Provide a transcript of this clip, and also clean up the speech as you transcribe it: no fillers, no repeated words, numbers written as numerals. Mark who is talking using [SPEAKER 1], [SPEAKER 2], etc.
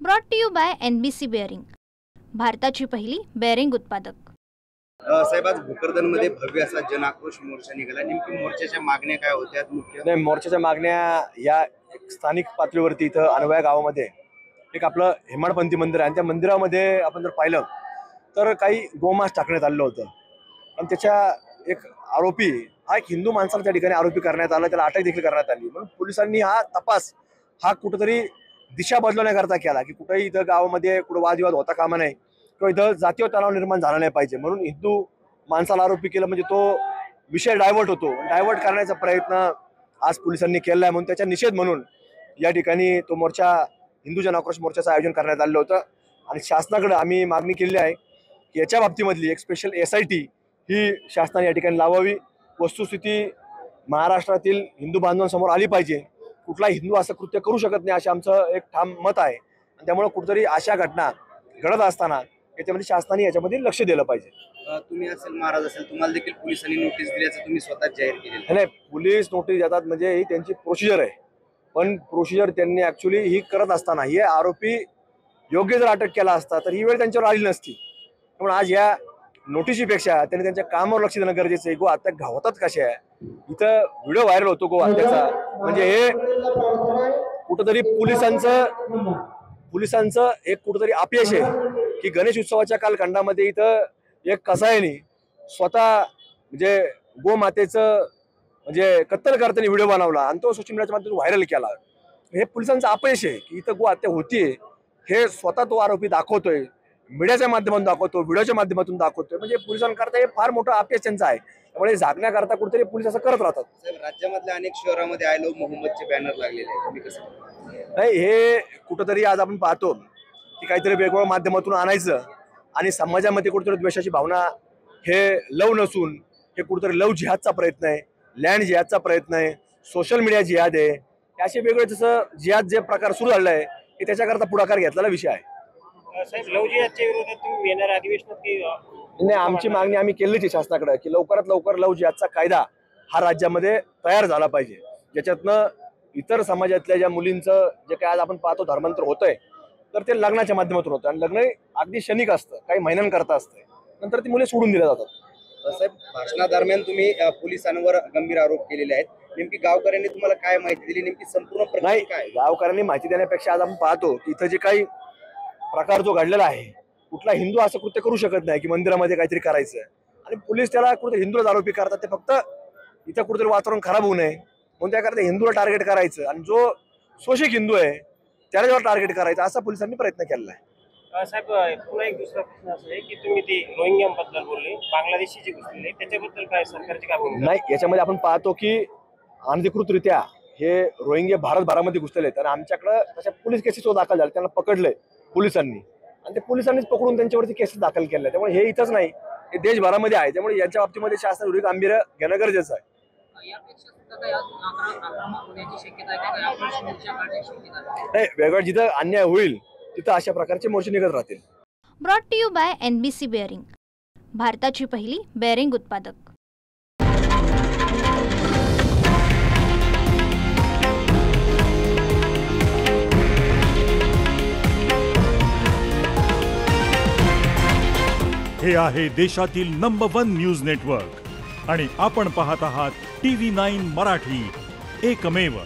[SPEAKER 1] Brought to you by NBC bearing, भारताची पहिली bearing उत्पादक।
[SPEAKER 2] साहेब, आज भोकरदनमध्ये भव्य असा जनाक्रोश मोर्चा निघाला। नेमकी मोर्चाच्या मागण्या काय होत्या? मुख्य
[SPEAKER 3] नाही, मोर्चाच्या मागण्या या स्थानिक पातळीवरती इथं अनवया गावामध्ये एक आपलं हेमाडपंथी मंदिर आहे आणि त्या मंदिरामध्ये आपण जर पाहिलं तर काही गोमांस टाकण्यात आलेलं होतं आणि त्याच्या एक आरोपी हा एक हिंदू माणसाला त्या ठिकाणी आरोपी करण्यात आला, त्याला अटक देखील करण्यात आली। म्हणून पोलिसांनी हा तपास हा कुठेतरी दिशा बदलण्याकरता केला की कुठेही इथं गावामध्ये कुठं वादविवाद होता कामा नाही किंवा इथं जातीय तणाव निर्माण झाला नाही पाहिजे, म्हणून हिंदू माणसाला आरोपी केलं म्हणजे तो विषय डायव्हर्ट होतो। डायव्हर्ट करण्याचा प्रयत्न आज पोलिसांनी केला आहे, म्हणून त्याचा निषेध म्हणून या ठिकाणी तो मोर्चा, हिंदू जनाक्रोश मोर्चाचं आयोजन करण्यात आलं होतं। आणि शासनाकडे आम्ही मागणी केली आहे की याच्या बाबतीमधली एक स्पेशल SIT ही शासनाने या ठिकाणी लावावी। वस्तुस्थिती महाराष्ट्रातील हिंदू बांधवांसमोर आली पाहिजे। कुठला हिंदू असं कृत्य करू शकत नाही असे आमचं एक ठाम मत आहे आणि त्यामुळे कुठेतरी अशा घटना घडत असताना याच्यामध्ये शासनाने याच्यामध्ये लक्ष दिलं पाहिजे।
[SPEAKER 2] तुम्ही असेल, महाराज असेल, तुम्हाला देखील पोलिसांनी नोटीस दिल्याचं तुम्ही स्वतः जाहीर केलेलं
[SPEAKER 3] नाही, पोलीस नोटीस देतात म्हणजे ही त्यांची प्रोसिजर आहे, पण प्रोसिजर त्यांनी ऍक्च्युली ही करत असताना हे आरोपी योग्य जर अटक केला असता तर ही वेळ त्यांच्यावर आली नसती। म्हणून आज या नोटिशीपेक्षा त्यांनी त्यांच्या कामावर लक्ष देणं गरजेचं आहे। गो हत्या घावतात कशा आहे, इथं व्हिडिओ व्हायरल होतो गो हत्याचा, म्हणजे हे कुठंतरी पोलिसांचं एक कुठंतरी अपयश आहे की गणेश उत्सवाच्या कालखंडामध्ये इथं एक कसाईने स्वतः म्हणजे गोमातेचं म्हणजे कत्तल करताना व्हिडिओ बनवला आणि तो सोशल मीडियाच्या माध्यमातून व्हायरल केला। हे पोलिसांचं अपयश आहे की इथं गो हत्या होतीये हे स्वतः तो आरोपी दाखवतोय, मीडियाच्या माध्यमातून दाखवतो, व्हिडिओच्या माध्यमातून दाखवतोय, म्हणजे पोलिसांकरता हे फार मोठं अपयश त्यांचं आहे। त्यामुळे झाकण्याकरता कुठेतरी पोलीस असं करत राहतात।
[SPEAKER 2] साहेब, राज्यामधल्या अनेक शहरामध्ये आय लव्ह मोहम्मदचे बॅनर लागलेले आहेत, तुम्ही कसं?
[SPEAKER 3] नाही, हे कुठंतरी आज आपण पाहतो की काहीतरी वेगवेगळ्या माध्यमातून आणायचं आणि समाजामध्ये कुठेतरी द्वेषाची भावना, हे लव नसून हे कुठेतरी लव जिहादचा प्रयत्न आहे, लँड जिहादचा प्रयत्न आहे, सोशल मीडिया जिहाद आहे, असे वेगळे जसं जिहाद जे प्रकार सुरू झाले आहे की त्याच्याकरता पुढाकार घेतलेला विषय आहे।
[SPEAKER 4] साहेब, लव जिहादच्या विरोधात तुम्ही येणाऱ्या अधिवेशनात
[SPEAKER 3] नाही, आमची मागणी आम्ही केलीच आहे शासनाकडे की लवकरात लवकर लव जिहादचा कायदा हा राज्यामध्ये तयार झाला पाहिजे, ज्याच्यातनं इतर समाजातल्या ज्या मुलींचं जे काय आज आपण पाहतो धर्मांतर होतंय तर ते लग्नाच्या माध्यमातून होतं आणि लग्न अगदी क्षणिक असतं, काही महिन्यांकरता असतं, नंतर ती मुले सोडून दिल्या जातात।
[SPEAKER 2] साहेब, भाषणादरम्यान तुम्ही पोलिसांवर गंभीर आरोप केलेले आहेत, नेमकी गावकऱ्यांनी तुम्हाला काय माहिती दिली? नेमकी संपूर्ण
[SPEAKER 3] नाही,
[SPEAKER 2] काय
[SPEAKER 3] गावकऱ्यांनी माहिती देण्यापेक्षा आज आपण पाहतो की इथं जे काही प्रकार जो घडलेला आहे, कुठला हिंदू असं कृत्य करू शकत नाही की मंदिरामध्ये काहीतरी करायचं आणि पोलीस त्याला कुठे हिंदूलाच आरोपी करतात। ते फक्त इथं कुठेतरी वातावरण खराब होऊ नये म्हणून त्याकरता हिंदूला टार्गेट करायचं आणि जो शोषित हिंदू आहे त्याला जेव्हा टार्गेट करायचं असा पोलिसांनी प्रयत्न केलेला आहे।
[SPEAKER 4] साहेब, पुन्हा एक दुसरा प्रश्न असा आहे की तुम्ही ते रोहिंग्यांबद्दल बोलले, बांगलादेशी जे घुसलेले त्याच्याबद्दल काय सरकारची काय भूमिका?
[SPEAKER 3] नाही, याच्यामध्ये आपण पाहतो की अनधिकृतरित्या हे रोहिंगे भारतभरामध्ये घुसलेले आहेत आणि आमच्याकडे तशा पोलीस केसेस दाखल झाले, त्यांना पकडलंय पोलिसांनी आणि ते पोलिसांनीच पकडून त्यांच्यावरती केसेस दाखल केल्या। त्यामुळे हे इथंच नाही, हे देशभरामध्ये आहे, त्यामुळे यांच्या बाबतीमध्ये शासन विरोधी गांभीर्य घेणं गरजेचं आहे। नाही, वेगळं जिथं अन्याय होईल तिथं अशा प्रकारचे मोर्चे निघत राहतील।
[SPEAKER 1] Brought to you by NBC bearing, भारताची पहिली बेअरिंग उत्पादक।
[SPEAKER 5] हे आहे देशातील नंबर 1 न्यूज नेटवर्क आणि आपण पाहत आहात TV9 मराठी, एकमेव।